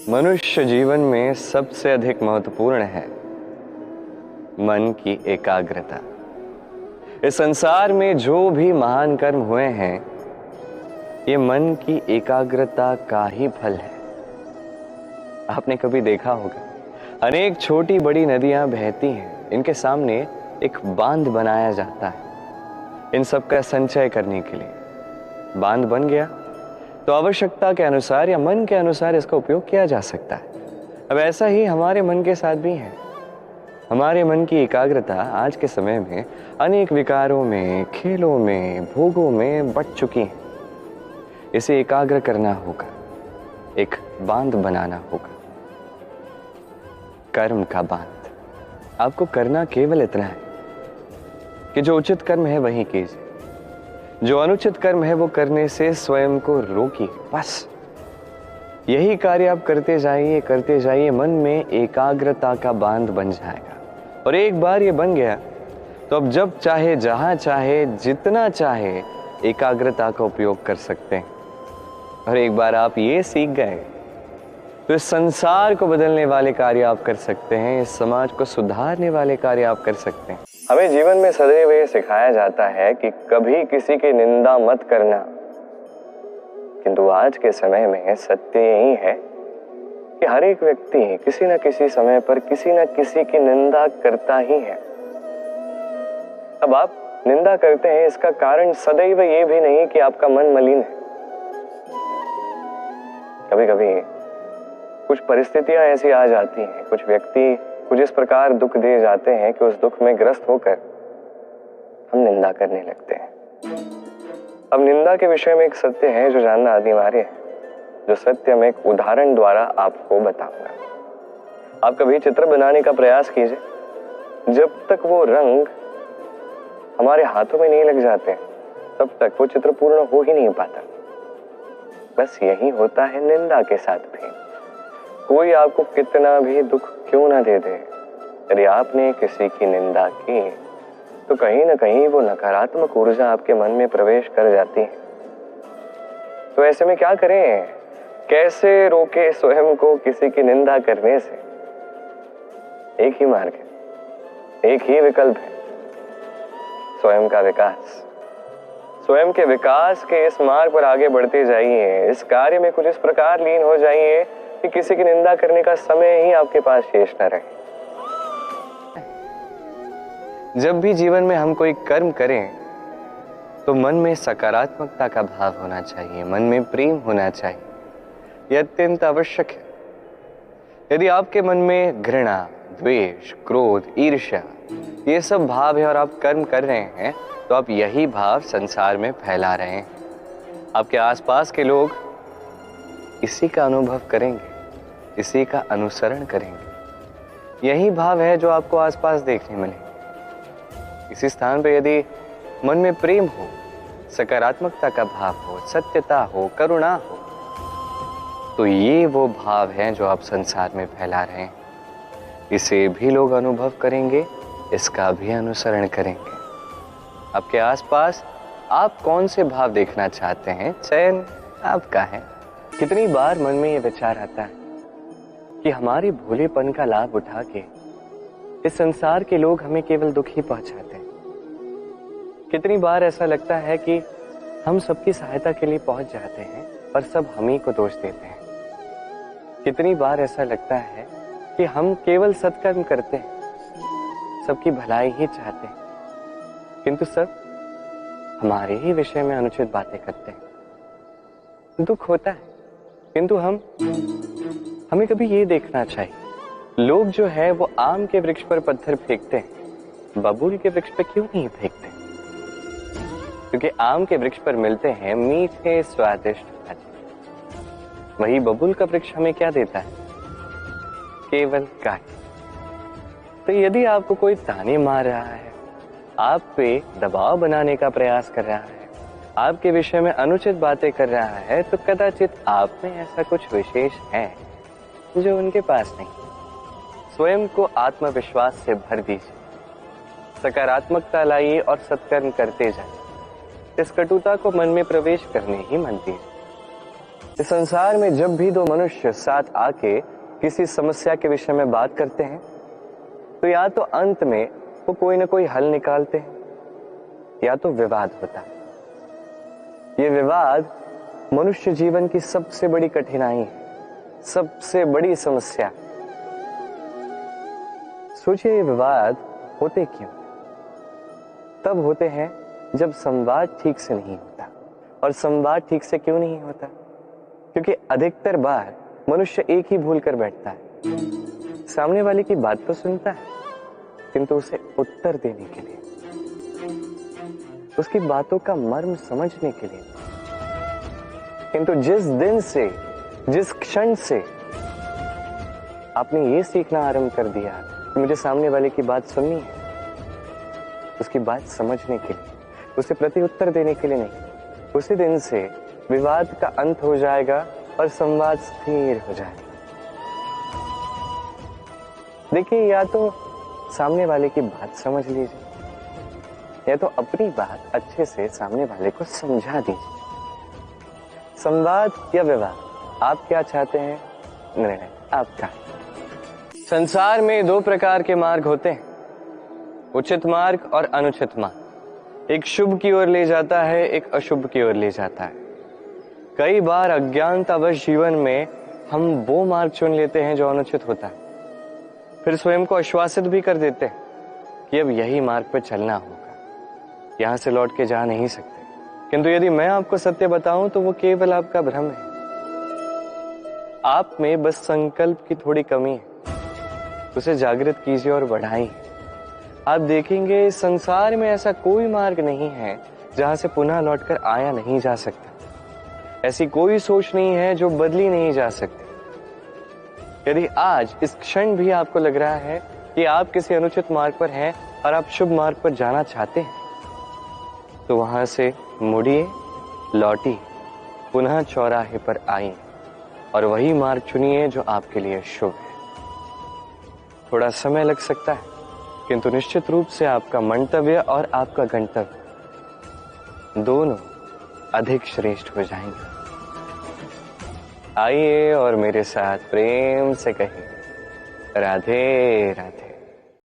मनुष्य जीवन में सबसे अधिक महत्वपूर्ण है मन की एकाग्रता। इस संसार में जो भी महान कर्म हुए हैं, ये मन की एकाग्रता का ही फल है। आपने कभी देखा होगा, अनेक छोटी बड़ी नदियां बहती हैं, इनके सामने एक बांध बनाया जाता है इन सब का संचय करने के लिए। बांध बन गया तो आवश्यकता के अनुसार या मन के अनुसार इसका उपयोग किया जा सकता है। अब ऐसा ही हमारे मन के साथ भी है। हमारे मन की एकाग्रता आज के समय में अनेक विकारों में, खेलों में, भोगों में बट चुकी है। इसे एकाग्र करना होगा, एक बांध बनाना होगा, कर्म का बांध। आपको करना केवल इतना है कि जो उचित कर्म है वही कीजिए, जो अनुचित कर्म है वो करने से स्वयं को रोकिए। बस यही कार्य आप करते जाइए, मन में एकाग्रता का बांध बन जाएगा। और एक बार ये बन गया तो अब जब चाहे, जहां चाहे, जितना चाहे एकाग्रता का उपयोग कर सकते हैं। और एक बार आप ये सीख गए तो इस संसार को बदलने वाले कार्य आप कर सकते हैं, इस समाज को सुधारने वाले कार्य आप कर सकते हैं। हमें जीवन में सदैव ये सिखाया जाता है कि कभी किसी की निंदा मत करना, किंतु आज के समय में सत्य यही है कि हर एक व्यक्ति किसी न किसी समय पर किसी न किसी की निंदा करता ही है। अब आप निंदा करते हैं, इसका कारण सदैव ये भी नहीं कि आपका मन मलिन है। कभी कभी कुछ परिस्थितियां ऐसी आ जाती हैं, कुछ व्यक्ति कुछ इस प्रकार दुख दे जाते हैं कि उस दुख में ग्रस्त होकर हम निंदा करने लगते हैं। अब निंदा के विषय में एक सत्य है जो जानना अनिवार्य है, जो सत्य मैं एक उदाहरण द्वारा आपको बताऊंगा। आप कभी चित्र बनाने का प्रयास कीजिए, जब तक वो रंग हमारे हाथों में नहीं लग जाते तब तक वो चित्र पूर्ण हो ही नहीं पाता। बस यही होता है निंदा के साथ भी। कोई आपको कितना भी दुख क्यों ना दे दे, यदि आपने किसी की निंदा की तो कहीं ना कहीं वो नकारात्मक ऊर्जा आपके मन में प्रवेश कर जाती है। तो ऐसे में क्या करें, कैसे रोके स्वयं को किसी की निंदा करने से? एक ही मार्ग है, एक ही विकल्प है, स्वयं का विकास। स्वयं के विकास के इस मार्ग पर आगे बढ़ते जाइए, इस कार्य में कुछ इस प्रकार लीन हो जाइए कि किसी की निंदा करने का समय ही आपके पास शेष न रहे। जब भी जीवन में हम कोई कर्म करें तो मन में सकारात्मकता का भाव होना चाहिए, मन में प्रेम होना चाहिए। यह अत्यंत आवश्यक है। यदि आपके मन में घृणा, द्वेष, क्रोध, ईर्ष्या ये सब भाव है और आप कर्म कर रहे हैं तो आप यही भाव संसार में फैला रहे हैं। आपके आसपास के लोग इसी का अनुभव करेंगे, इसी का अनुसरण करेंगे। यही भाव है जो आपको आसपास देखने मिलेंगे। इसी स्थान पर यदि मन में प्रेम हो, सकारात्मकता का भाव हो, सत्यता हो, करुणा हो, तो ये वो भाव हैं जो आप संसार में फैला रहे हैं। इसे भी लोग अनुभव करेंगे, इसका भी अनुसरण करेंगे। आपके आसपास आप कौन से भाव देखना चाहते हैं, चयन आपका है। कितनी बार मन में ये विचार आता है कि हमारे भोलेपन का लाभ उठा के इस संसार के लोग हमें केवल दुख ही पहुंचाते हैं। कितनी बार ऐसा लगता है कि हम सबकी सहायता के लिए पहुंच जाते हैं पर सब हम ही को दोष देते हैं। कितनी बार ऐसा लगता है कि हम केवल सत्कर्म करते हैं, सबकी भलाई ही चाहते हैं, किंतु सब हमारे ही विषय में अनुचित बातें करते हैं। दुख होता है, किंतु हमें कभी ये देखना चाहिए, लोग जो है वो आम के वृक्ष पर पत्थर फेंकते हैं, बबूल के वृक्ष पर क्यों नहीं फेंकते? क्योंकि आम के वृक्ष पर मिलते हैं मीठे स्वादिष्ट फल, वही बबूल का वृक्ष हमें क्या देता है? केवल काट। तो यदि आपको कोई ताने मार रहा है, आप पे दबाव बनाने का प्रयास कर रहा है, आपके विषय में अनुचित बातें कर रहा है, तो कदाचित आप में ऐसा कुछ विशेष है जो उनके पास नहीं। स्वयं को आत्मविश्वास से भर दीजिए, सकारात्मकता लाइए और सत्कर्म करते जाइए। इस कटुता को मन में प्रवेश करने ही मत दीजिए। इस संसार में जब भी दो मनुष्य साथ आके किसी समस्या के विषय में बात करते हैं तो या तो अंत में वो कोई ना कोई हल निकालते हैं या तो विवाद होता है। ये विवाद मनुष्य जीवन की सबसे बड़ी कठिनाई है, सबसे बड़ी समस्या। सोचिए ये विवाद होते क्यों? तब होते हैं जब संवाद ठीक से नहीं होता। और संवाद ठीक से क्यों नहीं होता? क्योंकि अधिकतर बार मनुष्य एक ही भूल कर बैठता है। सामने वाले की बात तो सुनता है किंतु उसे उत्तर देने के लिए, उसकी बातों का मर्म समझने के लिए। किंतु जिस दिन से, जिस क्षण से आपने ये सीखना आरंभ कर दिया कि मुझे सामने वाले की बात सुननी है, उसकी बात समझने के लिए, उसे प्रति उत्तर देने के लिए नहीं, उसी दिन से विवाद का अंत हो जाएगा और संवाद स्थिर हो जाएगा। देखिए, या तो सामने वाले की बात समझ लीजिए या तो अपनी बात अच्छे से सामने वाले को समझा दीजिए। संवाद या विवाद, आप क्या चाहते हैं, निर्णय आपका। संसार में दो प्रकार के मार्ग होते हैं, उचित मार्ग और अनुचित मार्ग। एक शुभ की ओर ले जाता है, एक अशुभ की ओर ले जाता है। कई बार अज्ञानतावश जीवन में हम वो मार्ग चुन लेते हैं जो अनुचित होता है, फिर स्वयं को आश्वासित भी कर देते हैं कि अब यही मार्ग पर चलना होगा, यहां से लौट के जा नहीं सकते। किंतु यदि मैं आपको सत्य बताऊं तो वो केवल आपका भ्रम है। आप में बस संकल्प की थोड़ी कमी है, उसे जागृत कीजिए और बढ़ाइए। आप देखेंगे संसार में ऐसा कोई मार्ग नहीं है जहां से पुनः लौटकर आया नहीं जा सकता। ऐसी कोई सोच नहीं है जो बदली नहीं जा सकती। यदि आज इस क्षण भी आपको लग रहा है कि आप किसी अनुचित मार्ग पर हैं और आप शुभ मार्ग पर जाना चाहते हैं, तो वहां से मुड़िए, लौटिए, पुनः चौराहे पर आइए और वही मार्ग चुनिए जो आपके लिए शुभ है। थोड़ा समय लग सकता है किंतु निश्चित रूप से आपका मंतव्य और आपका गंतव्य दोनों अधिक श्रेष्ठ हो जाएंगे। आइए और मेरे साथ प्रेम से कहिए, राधे राधे।